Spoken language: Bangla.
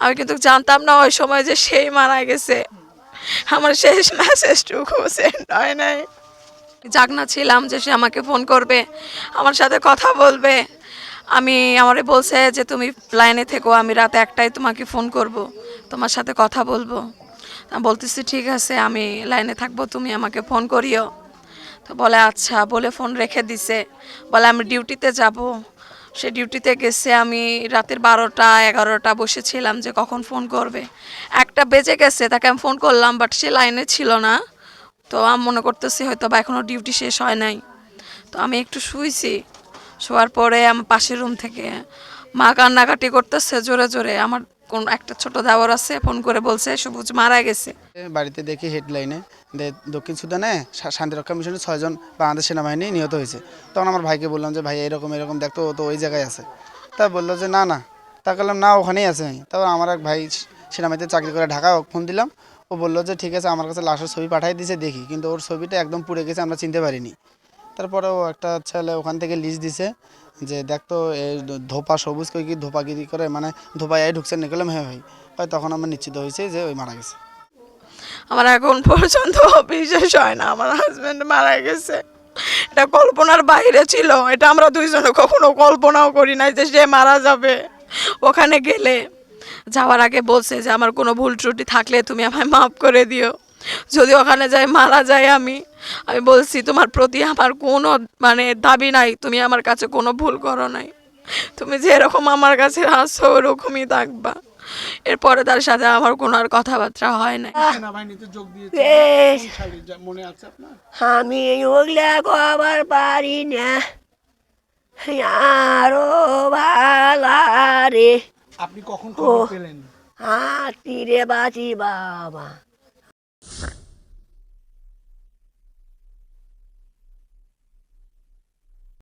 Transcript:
আমি কিন্তু জানতাম না ওই সময় যে সেই মারা গেছে। আমার শেষ মেসেজটুকু সেন্ড হয় নাই। জাগনা ছিলাম যে সে আমাকে ফোন করবে, আমার সাথে কথা বলবে। আমারে বলছে যে তুমি লাইনে থেকো, আমি রাত 1টায় তোমাকে ফোন করব, তোমার সাথে কথা বলবো। আমি বলতেছি ঠিক আছে, আমি লাইনে থাকবো, তুমি আমাকে ফোন করিও। তো বলে আচ্ছা, বলে ফোন রেখে দিছে। বলে আমি ডিউটিতে যাব। সে ডিউটিতে গেছে। আমি রাতের 12টা 11টা বসেছিলাম যে কখন ফোন করবে। 1টা বেজে গেছে, তাকে আমি ফোন করলাম, বাট সে লাইনে ছিল না। তো আমি মনে করতেছি হয়তো বা এখনও ডিউটি শেষ হয় নাই। তো আমি একটু শুইছি। শোয়ার পরে আমার পাশের রুম থেকে মা কান্নাকাটি করতেছে জোরে জোরে। আমার কোন একটা ছোট দেওর আছে, ফোন করে বলছে সবুজ মারা গেছে। বাড়িতে দেখি হেডলাইনে দক্ষিণ সুদানে শান্তিরক্ষা মিশনে 6 জন বাংলাদেশ সেনাবাহিনী নিহত হয়েছে। তখন আমার ভাইকে বললাম যে ভাই এরকম এরকম দেখতো, ও তো ওই জায়গায় আছে। তা বললো যে না না, তা বললাম না ওখানেই আছে। তারপর আমার এক ভাই সেনাবাহিনীতে চাকরি করে ঢাকা, ফোন দিলাম। ও বললো যে ঠিক আছে, আমার কাছে লাশের ছবি পাঠিয়ে দিয়েছে দেখি, কিন্তু ওর ছবিটা একদম পুড়ে গেছে, আমরা চিনতে পারিনি। তারপরে ও একটা ছেলে ওখান থেকে লিস্ট দিছে যে দেখতো এই ধোপা সবুজ কই কি ধোপাগিরি করে, মানে ধোপায় ঢুকছে নিকলাম। হ্যাঁ ভাই, তখন আমার নিশ্চিত হয়েছে যে ওই মারা গেছে। আমার এখন পর্যন্ত বিশ্বাস হয় না আমার হাজব্যান্ড মারা গেছে। এটা কল্পনার বাইরে ছিল। এটা আমরা দুইজনে কখনো কল্পনাও করি নাই যে সে মারা যাবে। ওখানে গেলে যাওয়ার আগে বলছে যে আমার কোনো ভুল ত্রুটি থাকলে তুমি আমায় মাফ করে দিও। যদি ওখানে যাই মারা যায় আমি বলছি তোমার প্রতি আমার কোনো মানে দাবি নাই, তুমি আমার কাছে কোনো ভুল করো নাই, তুমি যেরকম আমার কাছে আসছো ওরকমই থাকবা। এরপরে তার সাথে আমার কোনো আর কথাবার্তা হয় না। সেনাবাহিনীতে যোগ দিয়েছিলেন কোন সালে মনে আছে আপনার? আমি ওগুলা কবার পারি না, আরো ভালারে আপনি কখন খবর পেলেন? হাতিরে বাঁচি বাবা।